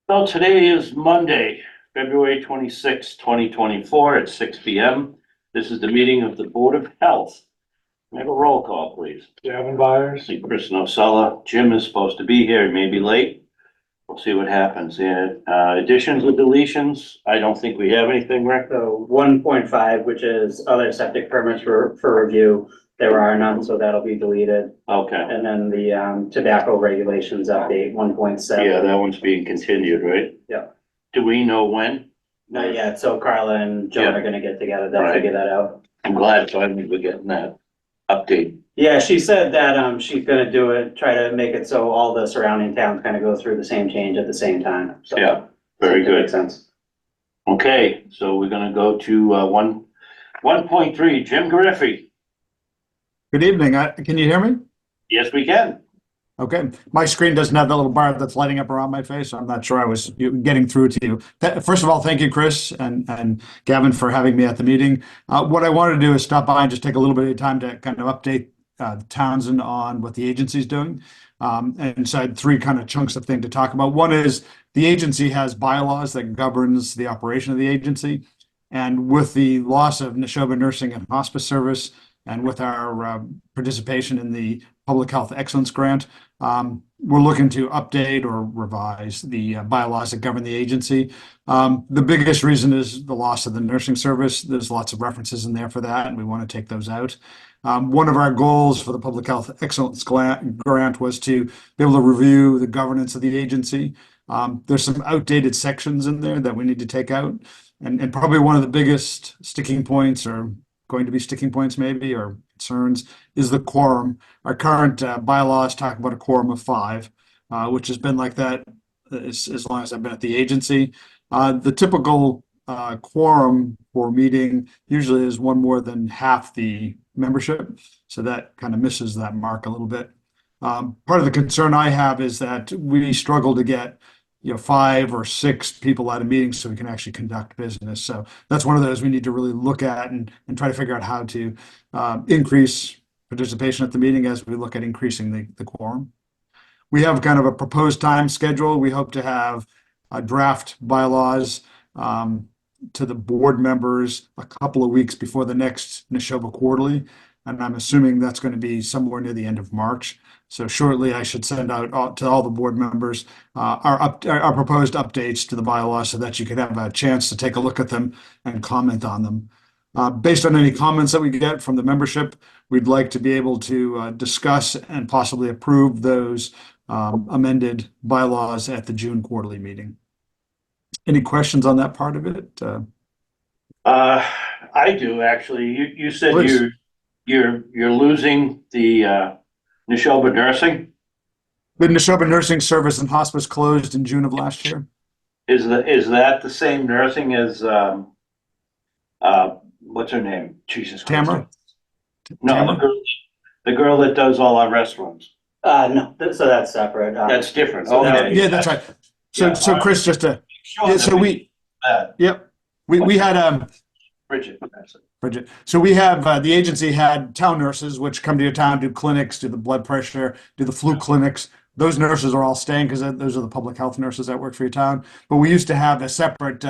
Well, today is Monday, February 26, 2024 at 6 p.m. This is the meeting of the Board of Health. May I have a roll call, please? Gavin Byers. See Chris Nosella. Jim is supposed to be here. He may be late. We'll see what happens. And additions or deletions? I don't think we have anything, Rick. So 1.5, which is other septic permits for review, there are none, so that'll be deleted. Okay. And then the tobacco regulations update, 1.7. Yeah, that one's being continued, right? Yeah. Do we know when? Not yet, so Carla and Joan Yeah. are gonna get together, they'll Right. figure that out. I'm glad finally we're getting that update. Yeah, she said that she's gonna do it, try to make it so all the surrounding towns kind of go through the same change at the same time. So Yeah, very that good. makes sense. Okay, so we're gonna go to 1.3, Jim Griffey. Good evening. Can you hear me? Yes, we can. Okay. My screen doesn't have that little bar that's lighting up around my face. So I'm not sure I was getting through to you. First of all, thank you, Chris and Gavin, for having me at the meeting. What I wanted to do is stop by and just take a little bit of time to kind of update Townsend on what the agency's doing. And so I had three kind of chunks of thing to talk about. One is the agency has bylaws that governs the operation of the agency. And with the loss of Neshoba Nursing and Hospice Service, and with our participation in the Public Health Excellence Grant, we're looking to update or revise the bylaws that govern the agency. The biggest reason is the loss of the nursing service. There's lots of references in there for that, and we want to take those out. One of our goals for the Public Health Excellence Grant was to be able to review the governance of the agency. There's some outdated sections in there that we need to take out. And probably one of the biggest sticking points, or going to be sticking points maybe, or concerns, is the quorum. Our current bylaws talk about a quorum of 5, which has been like that as long as I've been at the agency. The typical quorum for meeting usually is one more than half the membership, so that kind of misses that mark a little bit. Part of the concern I have is that we struggle to get 5 or 6 people at a meeting so we can actually conduct business. So that's one of those we need to really look at and try to figure out how to increase participation at the meeting as we look at increasing the quorum. We have kind of a proposed time schedule. We hope to have draft bylaws to the board members a couple of weeks before the next Neshoba Quarterly. And I'm assuming that's going to be somewhere near the end of March. So shortly, I should send out to all the board members our proposed updates to the bylaws so that you can have a chance to take a look at them and comment on them. Based on any comments that we get from the membership, we'd like to be able to discuss and possibly approve those amended bylaws at the June Quarterly meeting. Any questions on that part of it? I do actually. You said Please. you're losing the Neshoba Nursing. The Neshoba Nursing Service and Hospice closed in June of last year. Is that the same nursing as what's her name? Jesus Christ. Tamara? No, Tamara? the girl that does all our restrooms. No, so that's separate. That's different. So that- Okay. Yeah, that's right. So, Yeah, so Chris, just to, Sure, yeah, so that we, that. yep, we had, Bridget. That's it. Bridget. So we have, the agency had town nurses, which come to your town, do clinics, do the blood pressure, do the flu clinics. Those nurses are all staying because those are the public health nurses that work for your town. But we used to have a separate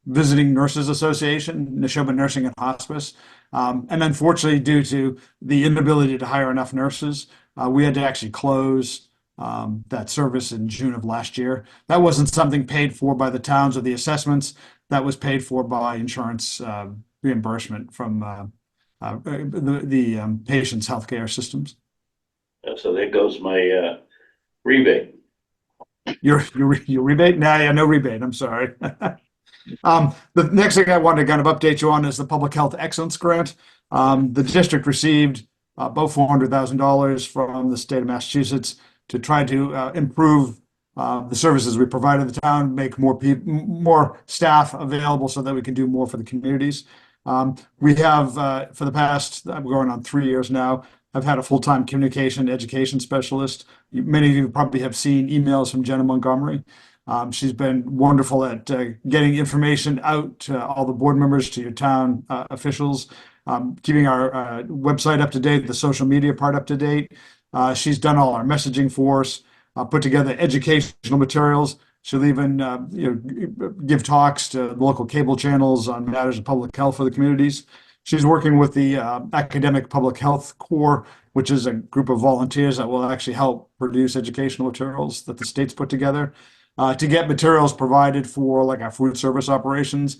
visiting nurses association, Neshoba Nursing and Hospice. And unfortunately, due to the inability to hire enough nurses, we had to actually close that service in June of last year. That wasn't something paid for by the towns or the assessments. That was paid for by insurance reimbursement from the patient's healthcare systems. So there goes my rebate. Your rebate? No, yeah, no rebate. I'm sorry. The next thing I wanted to kind of update you on is the Public Health Excellence Grant. The district received about $400,000 from the state of Massachusetts to try to improve the services we provide in the town, make more staff available so that we can do more for the communities. We have, for the past, I'm going on 3 years now, I've had a full-time communication education specialist. Many of you probably have seen emails from Jenna Montgomery. She's been wonderful at getting information out to all the board members, to your town officials, keeping our website up to date, the social media part up to date. She's done all our messaging for us, put together educational materials. She'll even, give talks to local cable channels on matters of public health for the communities. She's working with the Academic Public Health Corps, which is a group of volunteers that will actually help produce educational materials that the state's put together to get materials provided for like our food service operations,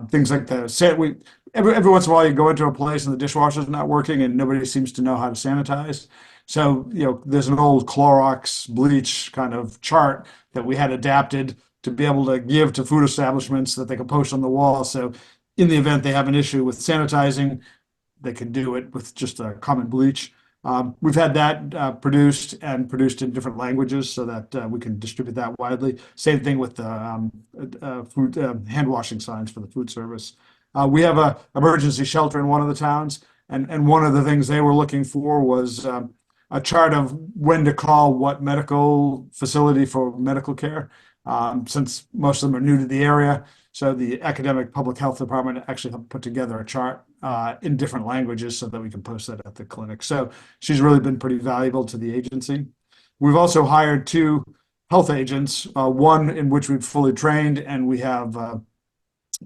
things like every once in a while you go into a place and the dishwasher's not working and nobody seems to know how to sanitize. So, there's an old Clorox bleach kind of chart that we had adapted to be able to give to food establishments that they can post on the wall. So in the event they have an issue with sanitizing, they can do it with just a common bleach. We've had that produced in different languages so that we can distribute that widely. Same thing with the food hand washing signs for the food service. We have a emergency shelter in one of the towns, and one of the things they were looking for was a chart of when to call what medical facility for medical care, since most of them are new to the area. So the Academic Public Health Department actually helped put together a chart in different languages so that we can post that at the clinic. So she's really been pretty valuable to the agency. We've also hired 2 health agents, one in which we've fully trained, and we have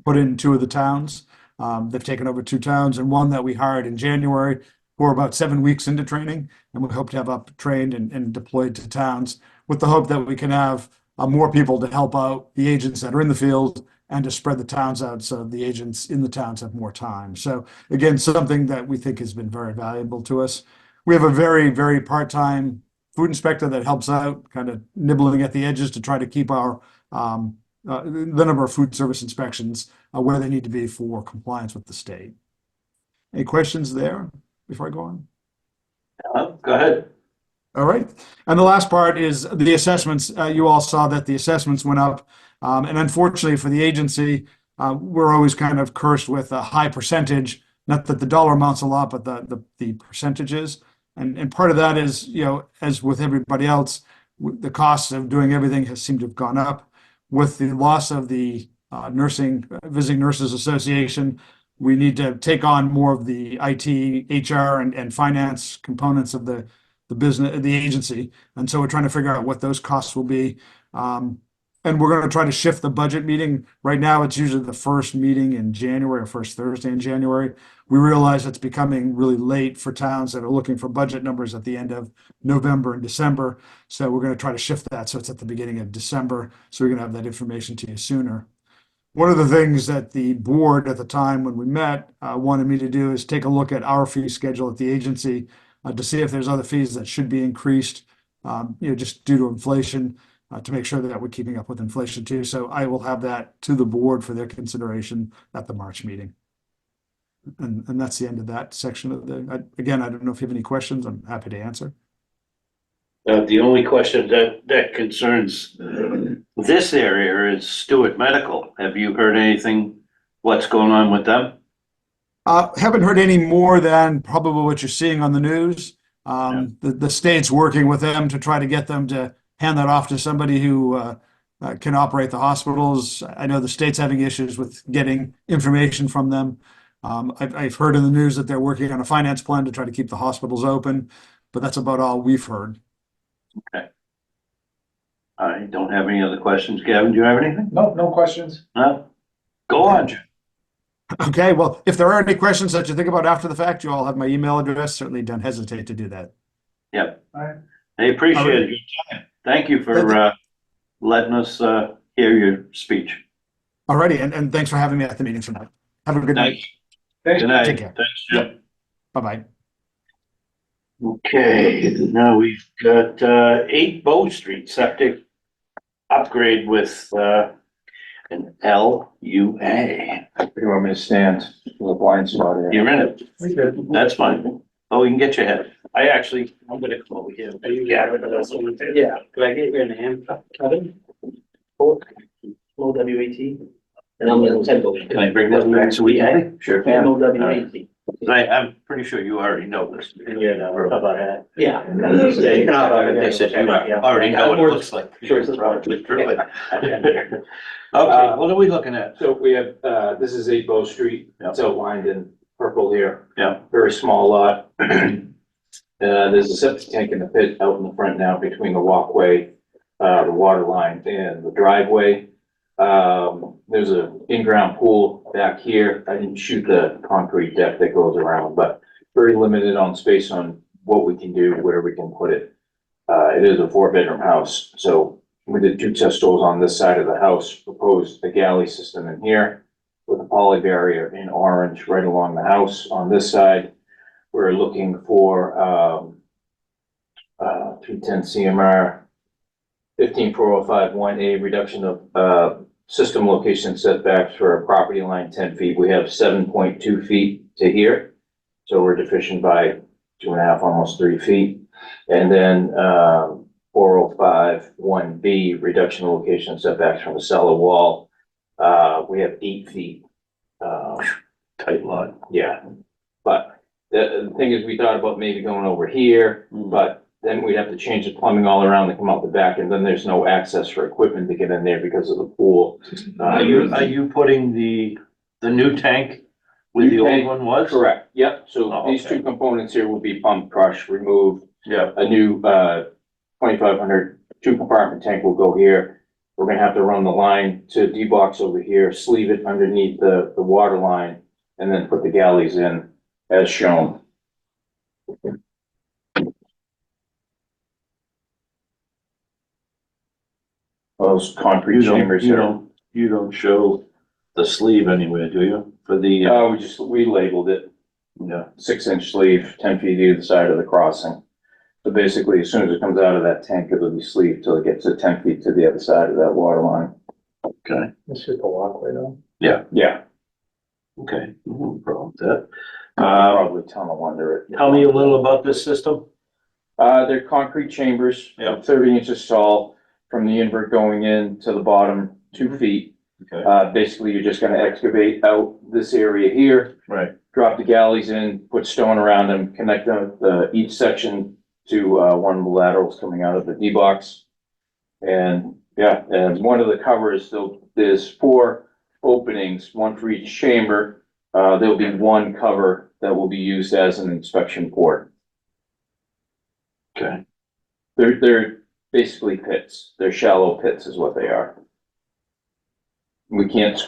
put in 2 of the towns. They've taken over 2 towns, and one that we hired in January. We're about 7 weeks into training, and we hope to have up trained and deployed to towns with the hope that we can have more people to help out the agents that are in the field and to spread the towns out so the agents in the towns have more time. So again, something that we think has been very valuable to us. We have a very, very part-time food inspector that helps out, kind of nibbling at the edges to try to keep our the number of food service inspections where they need to be for compliance with the state. Any questions there before I go on? Go ahead. All right. And the last part is the assessments. You all saw that the assessments went up. And unfortunately for the agency, we're always kind of cursed with a high percentage, not that the dollar amount's a lot, but the percentages. And part of that is, as with everybody else, the cost of doing everything has seemed to have gone up. With the loss of the Visiting Nurses Association, we need to take on more of the IT, HR, and finance components of the business, the agency. And so we're trying to figure out what those costs will be. And we're going to try to shift the budget meeting. Right now, it's usually the first meeting in January or first Thursday in January. We realize it's becoming really late for towns that are looking for budget numbers at the end of November and December. So we're going to try to shift that so it's at the beginning of December. So we're going to have that information to you sooner. One of the things that the board at the time when we met wanted me to do is take a look at our fee schedule at the agency to see if there's other fees that should be increased, just due to inflation, to make sure that we're keeping up with inflation too. So I will have that to the board for their consideration at the March meeting. And that's the end of that section of again, I don't know if you have any questions. I'm happy to answer. The only question that concerns this area is Stewart Medical. Have you heard anything? What's going on with them? Haven't heard any more than probably what you're seeing on the news. The state's working with them to try to get them to hand that off to somebody who can operate the hospitals. I know the state's having issues with getting information from them. I've heard in the news that they're working on a finance plan to try to keep the hospitals open, but that's about all we've heard. Okay. I don't have any other questions. Gavin, do you have anything? No questions. No? Go on, Jim. Okay, well, if there are any questions that you think about after the fact, you all have my email address. Certainly don't hesitate to do that. Yep. All right. I appreciate your time. Thank you for letting us hear your speech. Alrighty, and thanks for having me at the meeting tonight. Have a good night. Thanks. Good night. Take care. Thanks, Jim. Bye-bye. Okay, now we've got 8 Bow Street septic upgrade with an LUA. You want me to stand with a blind spot here? You're in it. We good. That's fine. Oh, you can get your head. I'm gonna come over here. Are you Gavin? Yeah, could I get your name? Kevin? O-W-A-T? And I'm gonna Temple. Can I bring this back so we can? Sure can. M-O-W-A-T. I'm pretty sure you already know this. Yeah, how about that? Yeah. Yeah, you can hop on it. They said you already know what it looks like. Sure, it's Probably through it. Okay, what are we looking at? So we have, this is 8 Bow Street. It's outlined in purple here. Yeah. Very small lot. There's a septic tank in the pit out in the front now between the walkway the water line and the driveway. There's a in-ground pool back here. I didn't shoot the concrete deck that goes around, but very limited on space on what we can do, where we can put it. It is a 4-bedroom house, so we did 2 test holes on this side of the house, proposed a galley system in here with a poly barrier in orange right along the house. On this side, we're looking for, 310 CMR, 15405-1A reduction of, system location setbacks for a property line 10 feet. We have 7.2 feet to here. So we're deficient by 2.5, almost 3 feet. And then, 405-1B, reduction of location setbacks from the cellar wall. We have 8 feet. Tight lot. Yeah, but the thing is, we thought about maybe going over here, but then we'd have to change the plumbing all around to come out the back, and then there's no access for equipment to get in there because of the pool. Are you putting the new tank where the New old tank, one was? Correct, yep, so Oh, these okay. 2 components here will be pumped, crushed, removed. Yeah, A new, 2,500 2-compartment tank will go here. We're gonna have to run the line to D-box over here, sleeve it underneath the water line, and then put the galleys in as shown. Those concrete chambers here. You don't show the sleeve anywhere, do you? For the, We labeled it yeah, 6-inch sleeve, 10 feet either side of the crossing. So basically, as soon as it comes out of that tank, it'll be sleeved till it gets to 10 feet to the other side of that water line. okay, It's just a walkway though. Yeah, okay, no problem with that. probably tunnel under it. Tell me a little about this system. They're concrete chambers, Yeah. 30 inches tall, from the invert going in to the bottom, 2 feet. Okay, Basically, you're just gonna excavate out this area here, right, drop the galleys in, put stone around them, connect them, each section to, one of the laterals coming out of the D-box. And, yeah, and one of the covers, there's 4 openings, 1 for each chamber. There'll be 1 cover that will be used as an inspection port. okay, They're basically pits. They're shallow pits is what they are. We can't,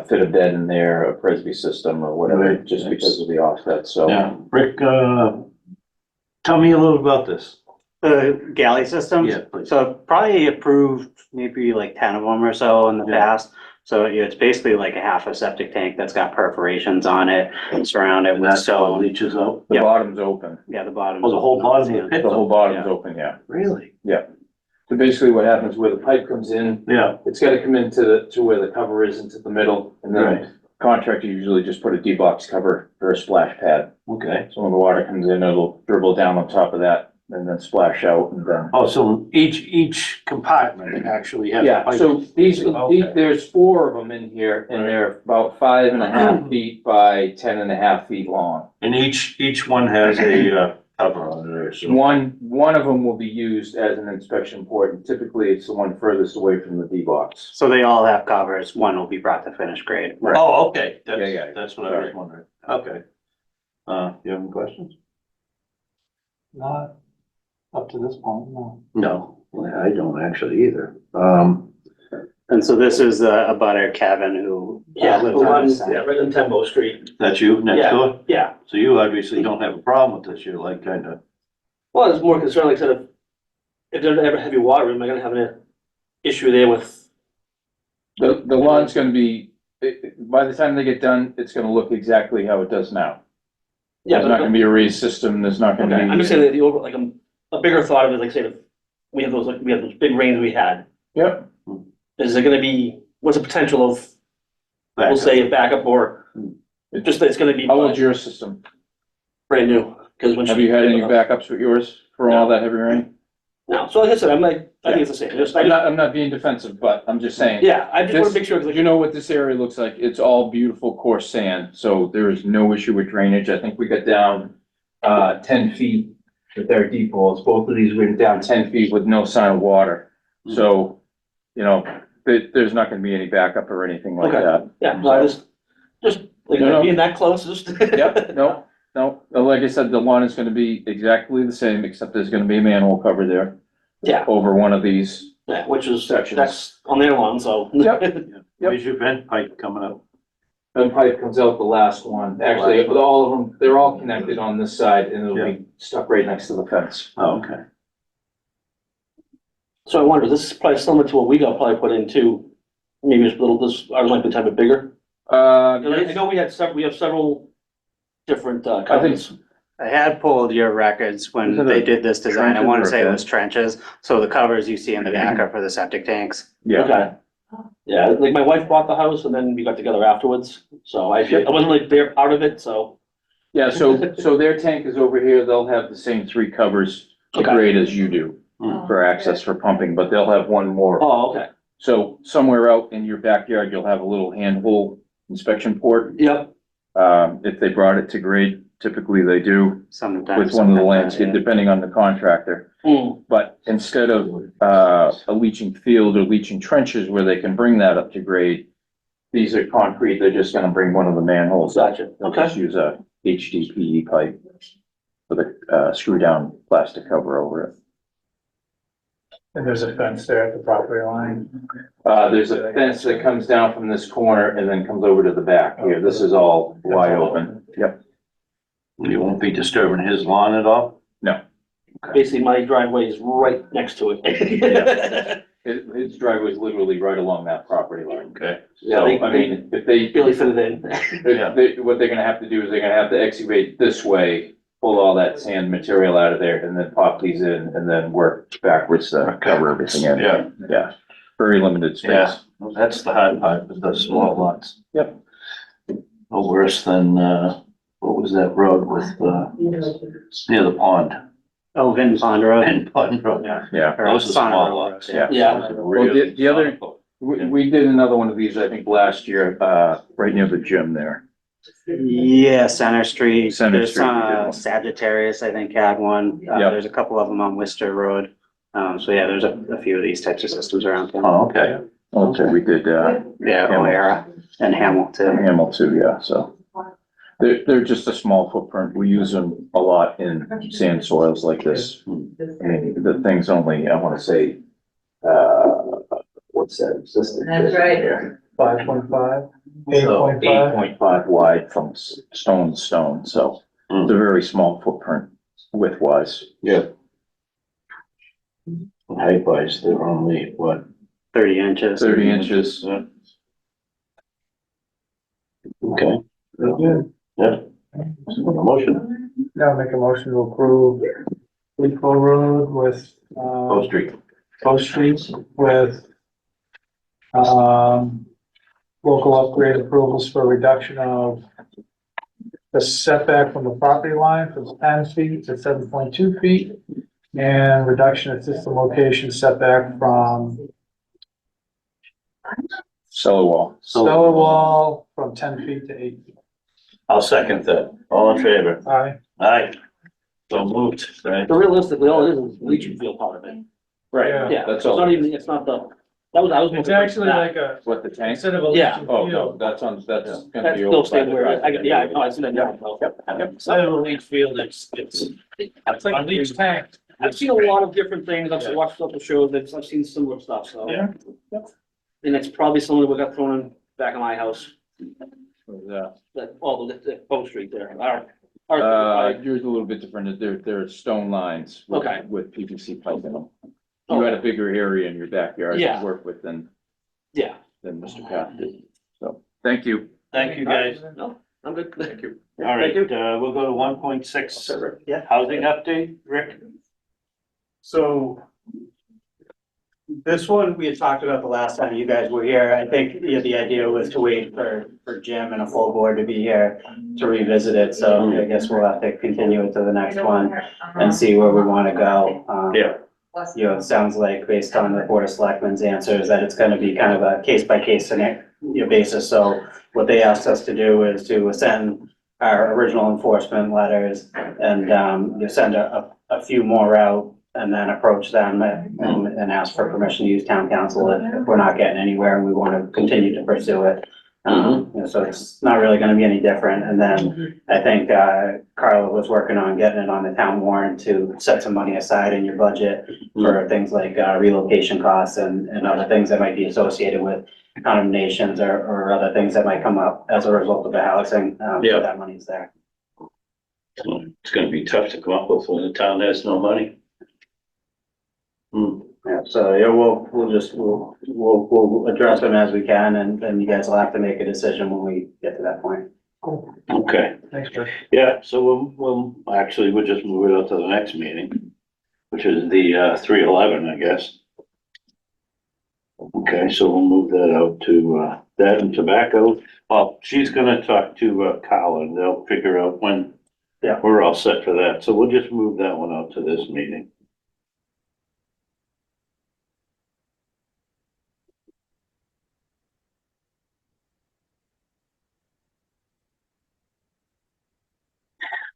fit a bed in there, a Presby system or whatever, Right. just because of the offset, so. now, Rick, tell me a little about this. The galley systems? Yeah, please. So probably approved maybe like 10 of them or so in the Yeah. past. So it's basically like a half a septic tank that's got perforations on it and surround it And with that's how it stone. leaches out? The Yep. bottom's open. Yeah, the bottom. Oh, the whole bottom of the pit? The whole bottom's Yeah. open, yeah. Really? So basically what happens where the pipe comes in, Yeah, it's gotta come to where the cover is into the middle. And right, then contractor usually just put a D-box cover for a splash pad. okay. So when the water comes in, it'll dribble down on top of that and then splash out and then. Oh, so each compartment actually has. a Yeah, pipe. so these, Okay. there's 4 of them in here and Right. they're about 5.5 feet by 10.5 feet long. And each one has a, cover on it, so. One of them will be used as an inspection port and typically it's the one furthest away from the D-box. So they all have covers. One will be brought to finished grade. Right. Oh, okay, Yeah. that's what I was Sorry. wondering, okay. You have any questions? Not up to this point, no. No, I don't actually either. And so this is a butter, Kevin, who. lives on the side. right on Tembo Street. That's you next Yeah. door? Yeah, So you obviously don't have a problem with this, you're like kinda, well, it's more concerned, like, sort of, if there's ever heavy water, am I gonna have an issue there with? The lawn's gonna be, by the time they get done, it's gonna look exactly how it does now. Yeah, There's not gonna be a raised system, there's not gonna Okay, be. I'm just saying that the over, like, a bigger thought of it, like, say, if we have those big rains we had, Yep, is there gonna be, what's the potential of, we'll say, a backup or just that it's gonna be how old's your system? brand new? Cause when. Have you had any backups with yours for all that heavy rain? No, so like I said, I'm like, I think it's the same, I'm not being defensive, but I'm just saying. yeah, I just wanna This- make sure, 'cause like, You know what this area looks like? It's all beautiful coarse sand, so there is no issue with drainage. I think we got down 10 feet with our deep holes. Both of these went down 10 feet with no sign of water. So, there's not gonna be any backup or anything like Okay. that. yeah, no, I just, like, No, no. being that close, just. Yep, no. Like I said, the lawn is gonna be exactly the same, except there's gonna be a manhole cover there Yeah, over one of these. Yeah, which is, Sections. that's on their lawn, so. Yep. Where's your vent pipe coming up? And pipe comes out the last one. Actually, all of them, they're all connected on this side and it'll be stuck right next to the fence. Oh, okay. So I wonder, this is probably similar to what we got probably put into, maybe it's a little, this, I was like the type of bigger. I know we have several different, I think, covenants. I had pulled your records Is when it they a did this design. I trenches want or to say a it was trenches. So the covers you see in the back are for the septic tanks. yeah, Okay. Yeah, like my wife bought the house and then we got together afterwards, so I wasn't really there part of it, so. yeah, so their tank is over here. They'll have the same 3 covers to Okay. grade as you do for access for pumping, but they'll have one more. Oh, okay. So somewhere out in your backyard, you'll have a little handhole inspection port. Yep. If they brought it to grade, typically they do Sometimes. with one of the sometimes, landscape, yeah. depending on the contractor. Hmm. But instead of, a leaching field or leaching trenches where they can bring that up to grade, these are concrete, they're just gonna bring one of the manholes up. Gotcha. They'll Okay. just use a HDPE pipe with a, screw down plastic cover over it. And there's a fence there at the property line. There's a fence that comes down from this corner and then comes over to the back here. This is all wide open. Yep. You won't be disturbing his lawn at all? Basically, my driveway is right next to it. His driveway is literally right along that property line. Okay. Yeah, So, they- I mean, if they, Really fit it in. what they're gonna have to do is they're gonna have to excavate this way, pull all that sand material out of there and then pop these in and then work backwards to cover everything in. Yeah. Yeah, very limited Yeah, space. that's the hard part with the small lots. Yep. No worse than, what was that road with, near the pond? Oh, Vinton Pond Road. And Pond Road, yeah. Yeah. Or Those are Sonnet small Road, lots. Yeah. Yeah. Well, the other, we did another one of these, I think, last year, right near the gym there. Yeah, Center Street. Center There's, Street, we did one. Sagittarius, I think, had one. Yep. There's a couple of them on Worcester Road. So yeah, there's a few of these types of systems around town. Oh, okay. Also, we did, Yeah, O'Hara and Hamilton. Hamel too, yeah, so. They're just a small footprint. We use them a lot in sand soils like this. I mean, the thing's only, I wanna say, what's that? Existing? That's right. 5.5, So 8.5. 8.5 wide from stone to stone, so it's a very small footprint width wise. Yeah. Height wise, they're only, what? 30 inches. 30 inches. Okay. Very good. Yeah. Motion, Now make a motion to approve Depot Road with, Post Street. Post Streets with, local upgrade approvals for reduction of the setback from the property line from 10 feet to 7.2 feet, and reduction of system location setback from Cellar wall. cellar wall from 10 feet to 8 feet. I'll second that. All in favor? Aye. Aye. So moved, right? So realistically, all it is leaching field part of it. Yeah. Yeah, That's so it's all. not even, it's not the, that was, I was. It's actually like a, What, the tank? instead of a Yeah. leaching Oh, no, field. that's gonna That's be. still over by staying the where, I, driveway. yeah, no, I see that, yeah. Yep. Instead of a leach field, it's. It's like a leach tank. I've seen a lot of different things, I've watched a couple shows, I've seen similar stuff, so. Yeah. And it's probably something we got thrown in back of my house, Yeah. that, oh, the Post Street there, Yours a little bit different. They're stone lines. with- Okay. With PVC pipe in them. You had a bigger area in your backyard Yeah. to work with than Yeah. Mr. Path did. So, thank you. Thank you, guys. No, I'm good. Thank you. All right, we'll go to 1.6, Yeah. housing update, Rick? So this one, we had talked about the last time you guys were here. I think, the idea was to wait for Jim and a full board to be here to revisit it. So I guess we'll have to continue it to the next one and see where we want to go. Yeah. It sounds like based on the Board of Selectmen's answers that it's gonna be kind of a case by case basis. So what they asked us to do is to send our original enforcement letters and, send a few more out and then approach them and ask for permission to use town council if we're not getting anywhere and we want to continue to pursue it. So it's not really gonna be any different. And then I think, Carla was working on getting it on the town warrant to set some money aside in your budget for things like, relocation costs and other things that might be associated with condemnations or other things that might come up as a result of the housing. Yeah. So that money's there. So it's gonna be tough to come up with when the town has no money. Yeah, so, yeah, we'll address them as we can, and then you guys will have to make a decision when we get to that point. Okay, Thanks, Chris. yeah, so we'll just move it out to the next meeting, which is the 3/11, I guess. Okay, so we'll move that out to that and tobacco. Well, she's gonna talk to Colin, they'll figure out when. Yeah. We're all set for that, so we'll just move that one out to this meeting.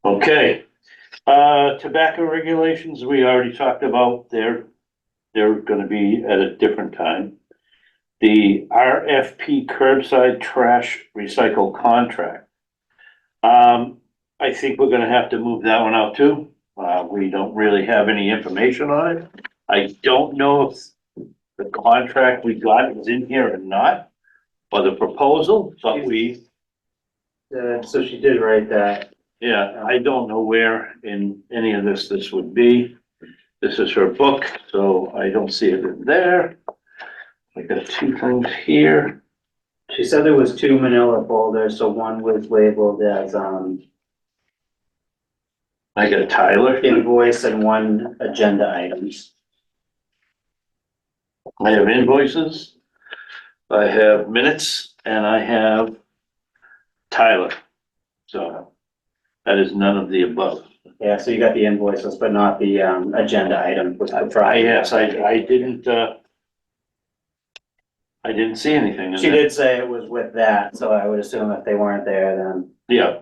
Okay, tobacco regulations, we already talked about, they're gonna be at a different time. The RFP curbside trash recycle contract. I think we're gonna have to move that one out too. We don't really have any information on it. I don't know if the contract we got is in here or not, or the proposal, but So she did write that. yeah, I don't know where in any of this would be. This is her book, so I don't see it in there. I got two things here. She said there was two manila folders, so one was labeled as, I got Tyler. invoice and one agenda items. I have invoices. I have minutes and I have Tyler. So that is none of the above. Yeah, so you got the invoices, but not the, agenda item with the Friday. Yes, I didn't see anything in She there. did say it was with that, so I would assume if they weren't there, then. Yeah.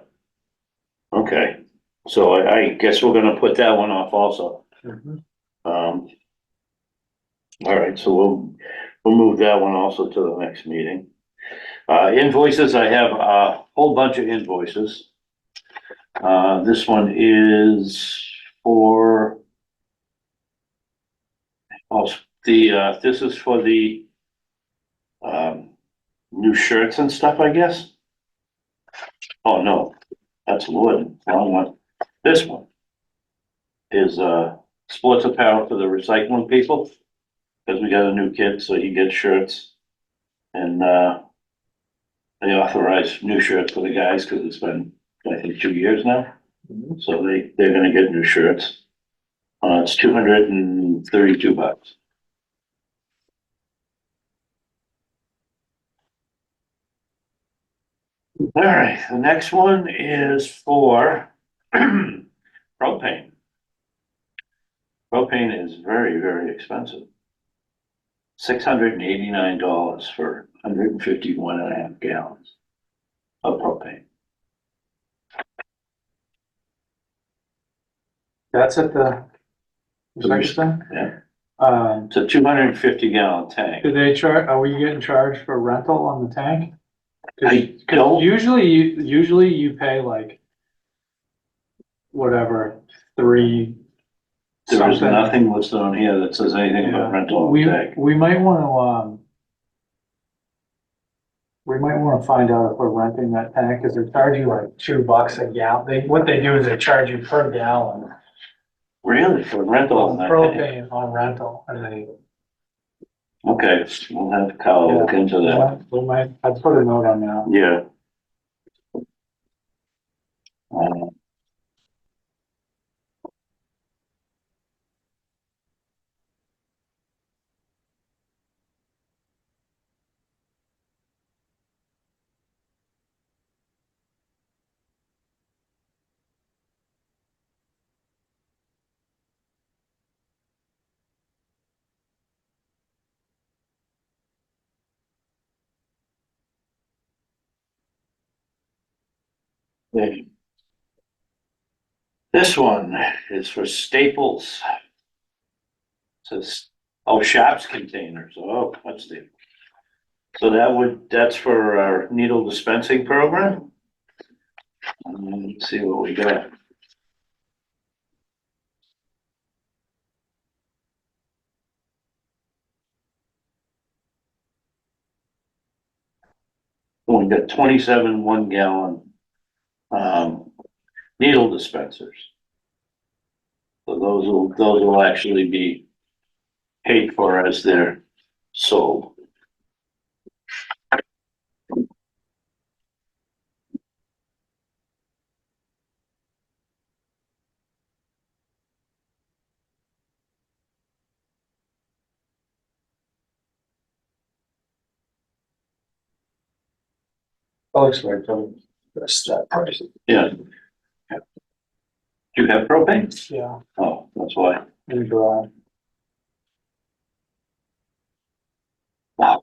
Okay, so I guess we're gonna put that one off also. All right, so we'll move that one also to the next meeting. Invoices, I have a whole bunch of invoices. This one is for this is for the new shirts and stuff, I guess. Oh, no, that's Lord, wrong one. This one is sports apparel for the recycling people. Because we got a new kid, so he gets shirts. And they authorize new shirts for the guys because it's been, I think, 2 years now. So they're gonna get new shirts. It's $232. All right, the next one is for propane. Propane is very, very expensive. $689 for 151.5 gallons of propane. That's at the recycle center? Yeah, Um, it's a 250 gallon tank. do they are we getting charged for rental on the tank? 'Cause- I 'cause don't- usually you pay like whatever, three There is something. nothing listed on here that says anything about rental of the tank. We might wanna, we might wanna find out if we're renting that tank, cause they charge you like $2 a gallon. What they do is they charge you per gallon Really, for rental on on that tank? propane on rental, and they. Okay, we'll have Kyle look into that. I'd put a note on that. Yeah. Uh, This one is for Staples. Says, oh, Shops containers, oh, that's the. So that's for our needle dispensing program. Let's see what we got. We got 27 1-gallon, needle dispensers. So those will actually be paid for as they're sold. Alex, right, that's that price. Yeah. Do you have propane? Yeah, Oh, that's why. in the garage. Oh,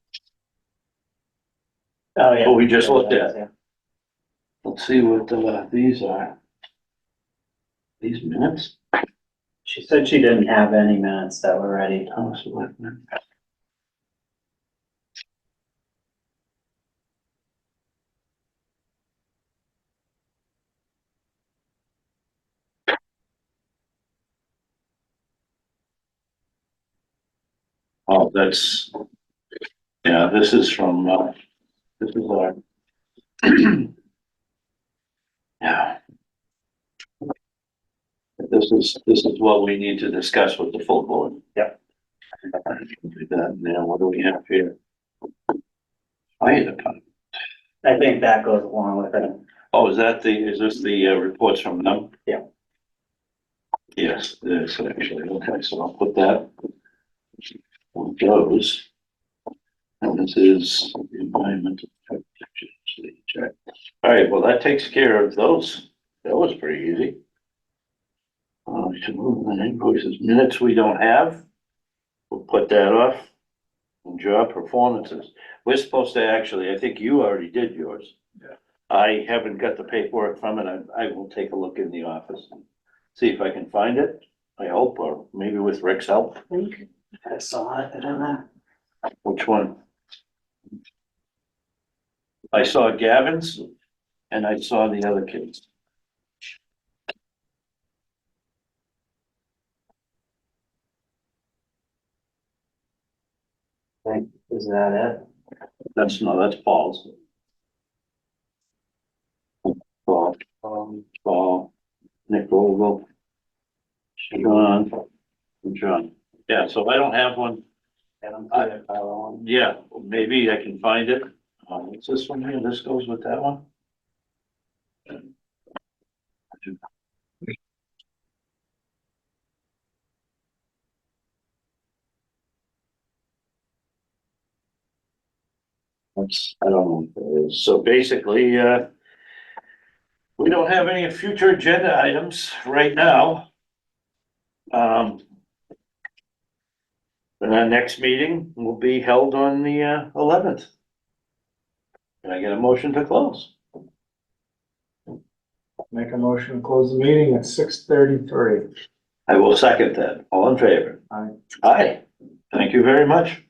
yeah. What we just looked at. Yeah. Let's see what, these are. These minutes? She said she didn't have any minutes that were ready. Thomas Selectman. Oh, that's, yeah, this is from, this is our. Yeah. This is what we need to discuss with the full board. Yep. Do that now. What do we have here? Fire department. I think that goes along with it. Oh, is this the reports from them? Yeah. Yes, it is actually. Okay, so I'll put that on those. And this is the environmental protection. Check. All right, well, that takes care of those. That was pretty easy. To move on invoices, minutes we don't have. We'll put that off. And job performances. We're supposed to actually, I think you already did yours. Yeah. I haven't got the paperwork from it. I will take a look in the office and see if I can find it. I hope, or maybe with Rick's help. I think I saw it, I don't know. Which one? I saw Gavin's and I saw the other kids. Is that That's Paul's. Paul, Paul, Nick Vogel. John. Yeah, so I don't have one. it? I don't see it, Carlo. Yeah, maybe I can find it. What's this one here? This goes with that one? I don't know what that is. So basically, we don't have any future agenda items right now. And our next meeting will be held on the 11th. Can I get a motion to close? Make a motion to close the meeting at 6:33. I will second that. All in favor? Aye. Aye. Thank you very much.